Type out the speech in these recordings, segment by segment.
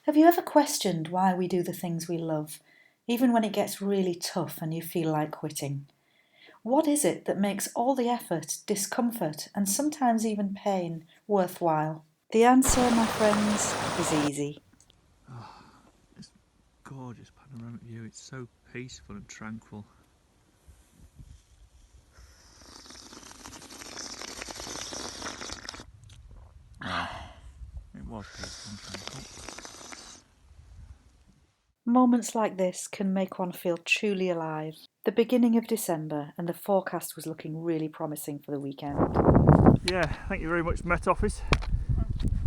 Have you ever questioned why we do the things we love, even when it gets really tough and you feel like quitting? What is it that makes all the effort, discomfort, and sometimes even pain worthwhile? The answer, my friends, is easy. Oh, it's gorgeous panoramic view. It's so peaceful and tranquil. Well, it was peaceful and tranquil. Moments like this can make one feel truly alive. The beginning of December and the forecast was looking really promising for the weekend. Yeah, thank you very much, Met Office.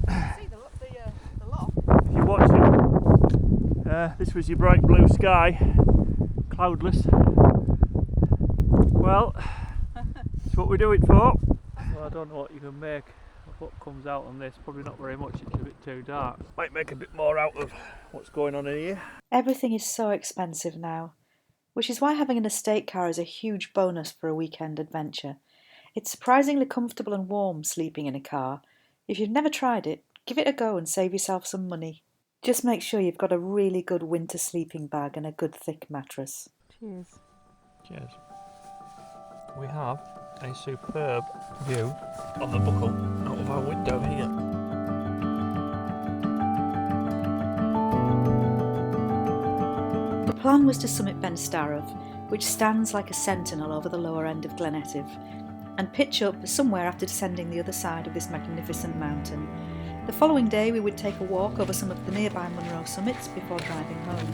See the lock. If you're watching, this was your bright blue sky, cloudless. Well, that's what we do it for. Well, I don't know what you can make of what comes out on this. Probably not very much, it's a bit too dark. Might make a bit more out of what's going on in here. Everything is so expensive now, which is why having an estate car is a huge bonus for a weekend adventure. It's surprisingly comfortable and warm sleeping in a car. If you've never tried it, give it a go and save yourself some money. Just make sure you've got a really good winter sleeping bag and a good thick mattress. Cheers. Cheers. We have a superb view of the Buachaille out of our window here. The plan was to summit Ben Starav, which stands like a sentinel over the lower end of Glen Etive, and pitch up somewhere after descending the other side of this magnificent mountain. The following day we would take a walk over some of the nearby Munros summits before driving home.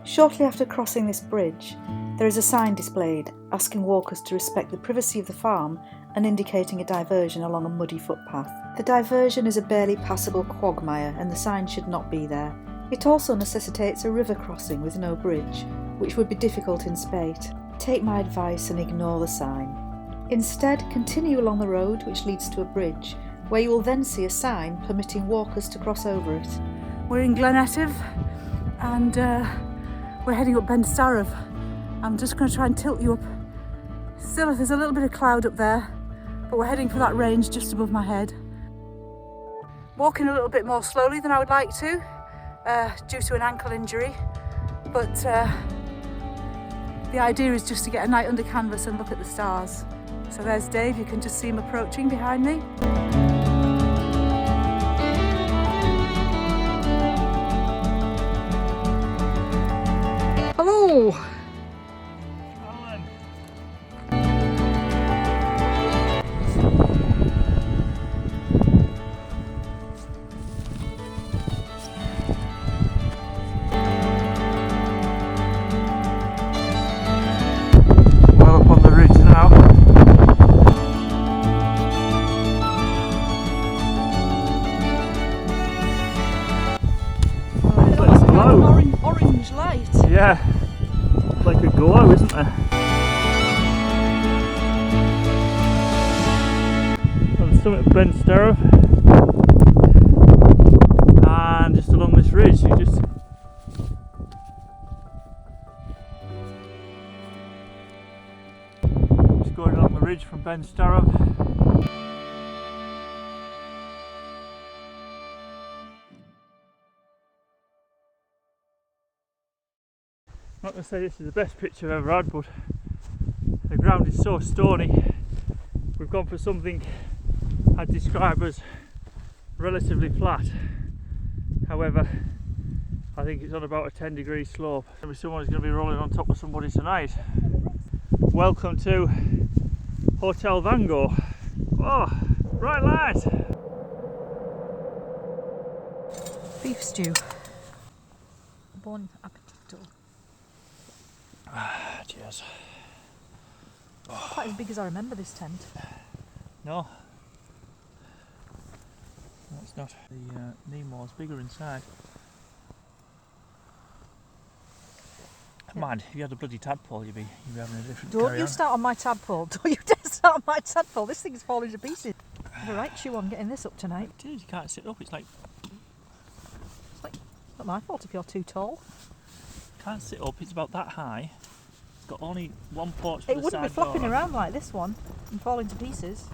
Shortly after crossing this bridge, there is a sign displayed asking walkers to respect the privacy of the farm and indicating a diversion along a muddy footpath. The diversion is a barely passable quagmire and the sign should not be there. It also necessitates a river crossing with no bridge, which would be difficult in spate. Take my advice and ignore the sign. Instead, continue along the road which leads to a bridge, where you will then see a sign permitting walkers to cross over it. We're in Glen Etive and we're heading up Ben Starav. I'm just going to try and tilt you up. Still, there's a little bit of cloud up there, but we're heading for that range just above my head. Walking a little bit more slowly than I would like to, due to an ankle injury, but the idea is just to get a night under canvas and look at the stars. So there's Dave, you can just see him approaching behind me. Hello! Well up on the ridge now. It's like an orange light. Yeah, like a glow, isn't there? On the summit of Ben Starav, and just along this ridge, you just going along the ridge from Ben Starav. I'm not going to say this is the best picture I've ever had, but the ground is so stony. We've gone for something I'd describe as relatively flat. However, I think it's on about a 10-degree slope. Maybe someone's going to be rolling on top of somebody tonight. Welcome to Hotel Van Gogh. Oh, right light. Beef stew. Buon appetito. Cheers. Quite as big as I remember this tent. No. No, it's not. The Nemo's bigger inside. Mind, if you had a bloody tadpole, you'd be having a different Don't carry you on. start on my tadpole. Don't you dare start on my tadpole. This thing's falling to pieces. I have a right chew on getting this up tonight. Dude, you can't sit up. It's like Not my fault if you're too tall. can't sit up. It's about that high. It's got only one porch for It the wouldn't be side flopping door. around like this one and falling to pieces.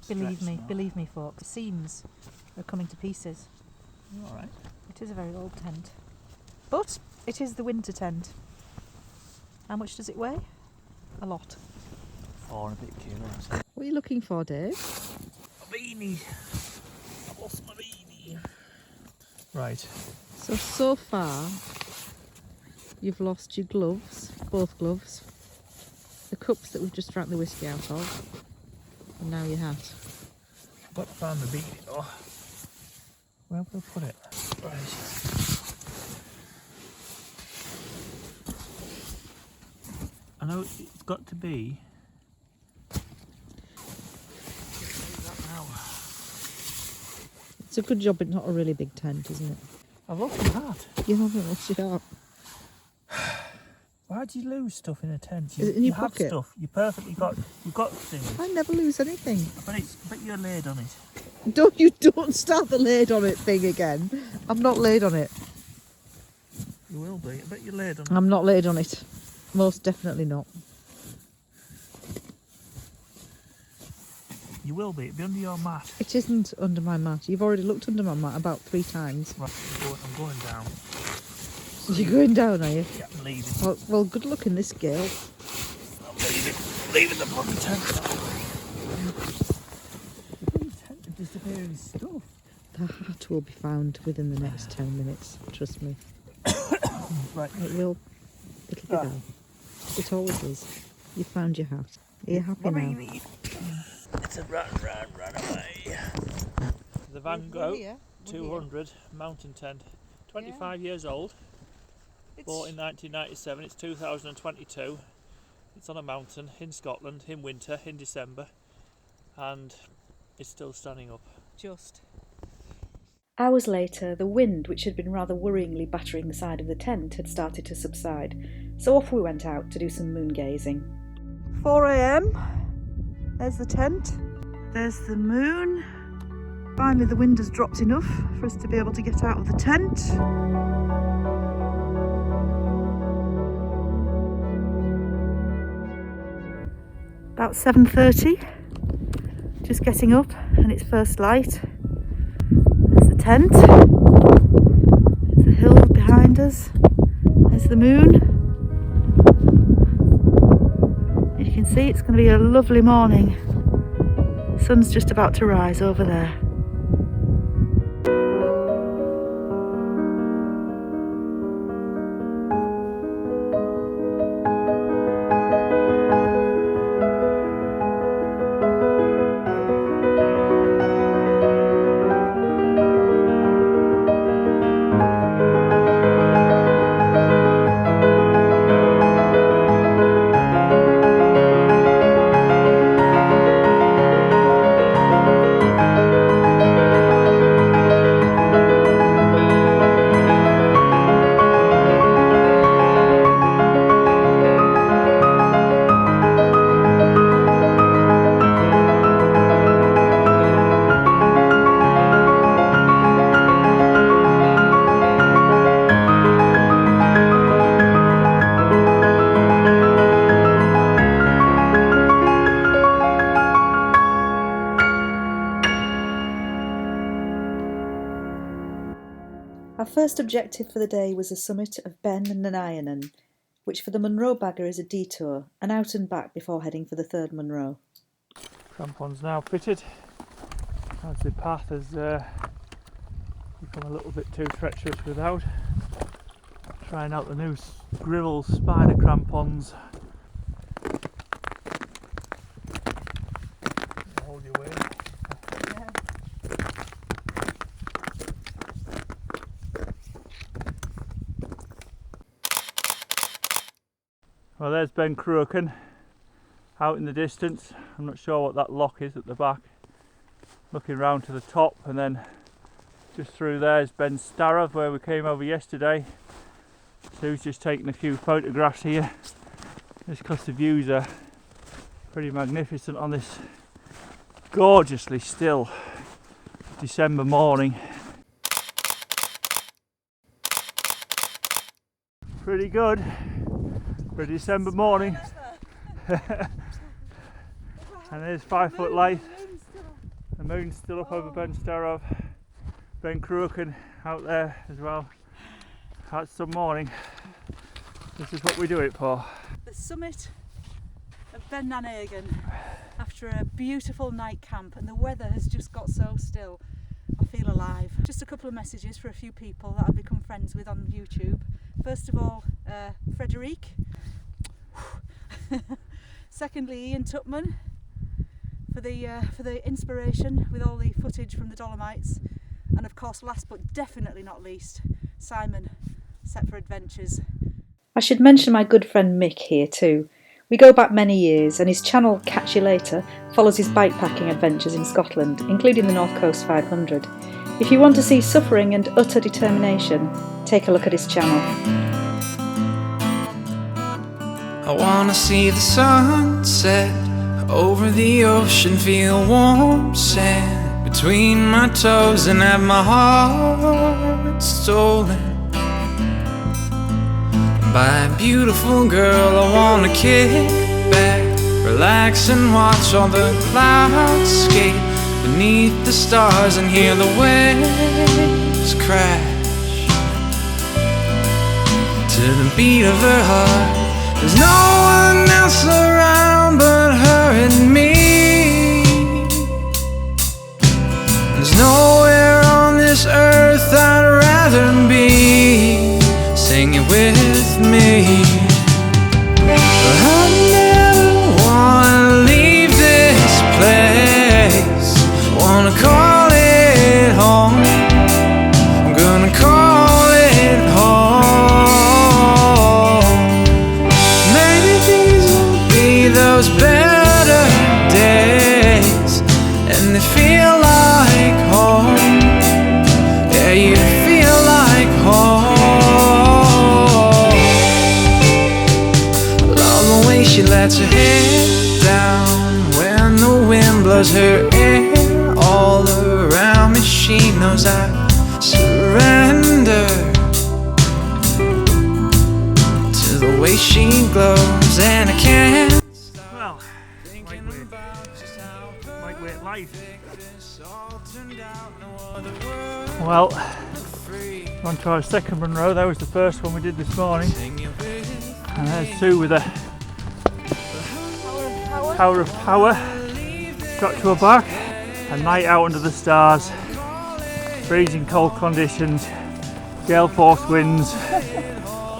Believe Stretch me, now. believe me, folks. The seams are coming to pieces. Alright. It is a very old tent. But it is the winter tent. How much does it weigh? A lot. 4 and a bit kilos. What are you looking for, Dave? My beanie. I lost my beanie. Right. So far, you've lost your gloves, both gloves, the cups that we've just drank the whiskey out of, and now your hat. I've got to find the beanie though. Where will I put it? Right. I know it's got to be. It's a good job it's not a really big tent, isn't it? I've lost my hat. You haven't lost your hat. Why do you lose stuff in a tent? Is it in your have pocket? Stuff. You've got things. I never lose anything. But you're laid on it. Don't start the laid on it thing again. I'm not laid on it. You will be. I bet you're laid on it. I'm not laid on it. Most definitely not. You will be. It'll be under your mat. It isn't under my mat. You've already looked under my mat about 3 times. Right, I'm going down. You're going down, are you? Yeah, I'm leaving. Well, good luck in this gale. I'm leaving the bloody tent. The bloody tent is disappearing stuff. The hat will be found within the next 10 minutes. Trust me. Right. It will. It'll be there. It always is. You found your hat. Are you happy now? It's a run away. The Van Gogh 200 mountain tent. 25 years old. Bought in 1997. It's 2022. It's on a mountain in Scotland in winter, in December. And it's still standing up. Just. Hours later, the wind, which had been rather worryingly battering the side of the tent, had started to subside. So off we went out to do some moon gazing. 4 a.m. There's the tent. There's the moon. Finally the wind has dropped enough for us to be able to get out of the tent. About 7:30. Just getting up and it's first light. There's the tent. There's the hills behind us. There's the moon. You can see it's going to be a lovely morning. The sun's just about to rise over there. Our first objective for the day was the summit of Ben and Nanayanan, which for the Munro bagger is a detour, and out and back before heading for the third Munro. Crampons now fitted, as the path has become a little bit too treacherous without. Trying out the new Grivel spider crampons. Hold your weight. Well, there's Ben Starav out in the distance. I'm not sure what that lock is at the back. Looking round to the top, and then just through there is Ben Starav, where we came over yesterday. So he's just taking a few photographs here, just because the views are pretty magnificent on this gorgeously still December morning. Pretty good for a December morning. And there's 5 foot light. The moon's still up over Ben Starav. Ben Starav out there as well. That's some morning. This is what we do it for. The summit of Ben Starav after a beautiful night camp, and the weather has just got so still. I feel alive. Just a couple of messages for a few people that I've become friends with on YouTube. First of all, Frederic. Secondly, Ian Tutman for the inspiration with all the footage from the Dolomites, and of course, last but definitely not least, Simon, Set for Adventures. I should mention my good friend Mick here too. We go back many years, and his channel Catch You Later follows his bikepacking adventures in Scotland, including the North Coast 500. If you want to see suffering and utter determination, take a look at his channel. I wanna see the sunset over the ocean, feel warm sand between my toes, and have my heart stolen by a beautiful girl. I wanna kick back, relax and watch all the clouds skate beneath the stars, and hear the waves crash to the beat of her heart. There's no one else around but her and me. There's nowhere on this earth I'd rather be. Sing it with me. I never wanna leave this place. Wanna call it home. I'm gonna call it home. Maybe these will be those better days, and they feel like home. Yeah, you feel like home. She lets her head down when the wind blows her hair all around me. She knows I surrender to the way she glows, and I can't. Well, lightweight life. Well, on to our second Munros. That was the first one we did this morning, and there's two with a Tower of Power got to her back. A night out under the stars, freezing cold conditions, gale force winds,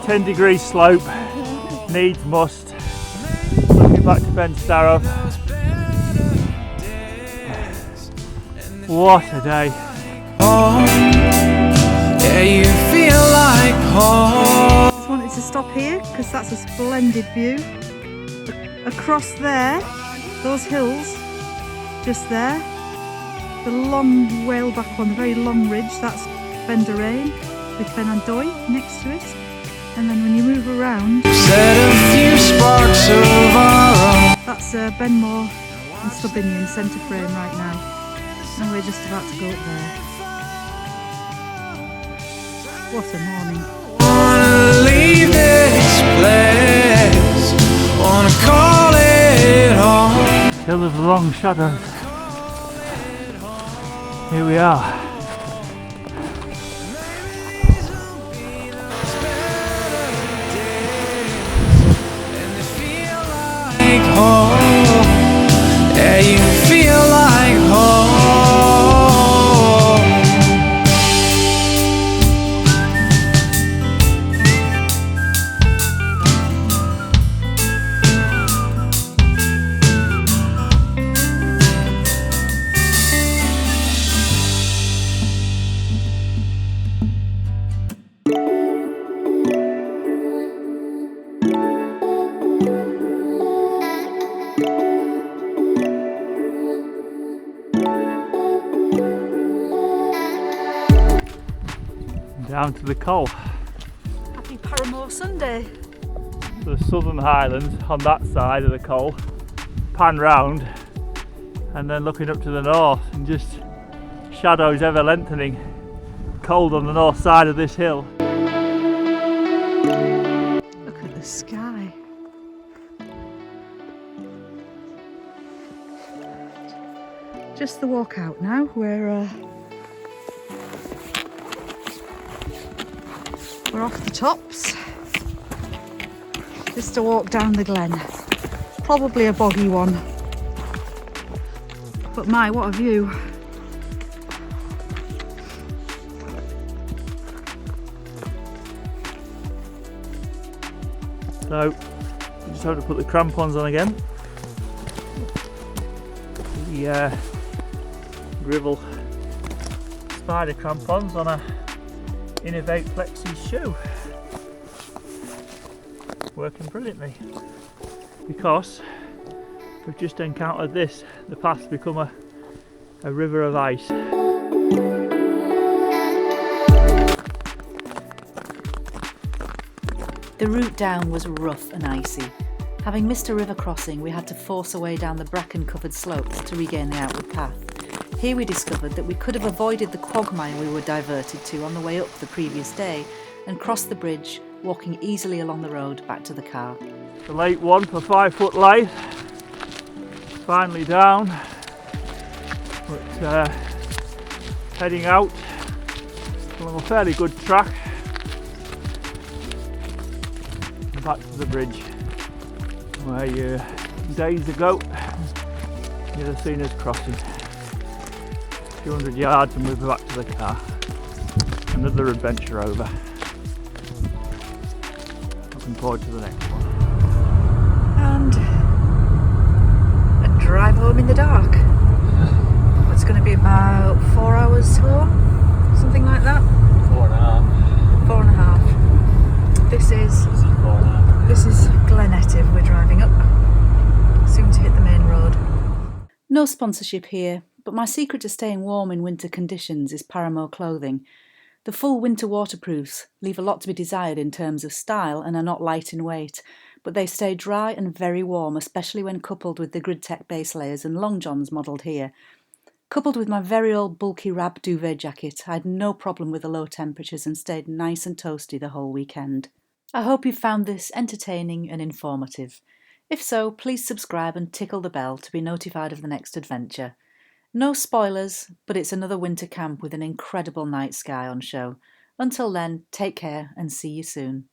10 degrees slope, needs must. Looking back to Ben Starav. What a day. Yeah, you feel like home. Just wanted to stop here because that's a splendid view. Across there, those hills, just there, the long whaleback one, the very long ridge, that's Ben Starav with Ben Andoy next to it. And then when you move around, set a few sparks of our own. That's Ben Mor and Stubinian centre frame right now. And we're just about to go up there. What a morning. Wanna leave this place, wanna call it home. Hill of the long shadows. Here we are. Home. Yeah, you feel like home. Down to the Col. Happy Paramore Sunday. The southern Highlands on that side of the Col. Pan round and then looking up to the north, and just shadows ever lengthening. Cold on the north side of this hill. Look at the sky. Just the walk out now. We're We're off the tops. Just a walk down the glen. Probably a boggy one. But my, what a view. So, you just have to put the crampons on again. The Gravel spider crampons on a Innovate Flexi shoe. Working brilliantly. Because we've just encountered this. The path's become a river of ice. The route down was rough and icy. Having missed a river crossing, we had to force our way down the bracken-covered slopes to regain the outward path. Here we discovered that we could have avoided the quagmire we were diverted to on the way up the previous day and crossed the bridge, walking easily along the road back to the car. The late one for 5 foot light. Finally down. But heading out along a fairly good track. Back to the bridge where you days ago you'd have seen us crossing. A few hundred yards and we'll be back to the car. Another adventure over. Looking forward to the next one. And a drive home in the dark. It's going to be about 4 hours home, something like that. 4.5. 4.5. This is Glen Etive we're driving up. Soon to hit the main road. No sponsorship here, but my secret to staying warm in winter conditions is Paramore clothing. The full winter waterproofs leave a lot to be desired in terms of style and are not light in weight, but they stay dry and very warm, especially when coupled with the Gridtech base layers and long johns modelled here. Coupled with my very old bulky Rab duvet jacket, I had no problem with the low temperatures and stayed nice and toasty the whole weekend. I hope you found this entertaining and informative. If so, please subscribe and tickle the bell to be notified of the next adventure. No spoilers, but it's another winter camp with an incredible night sky on show. Until then, take care and see you soon.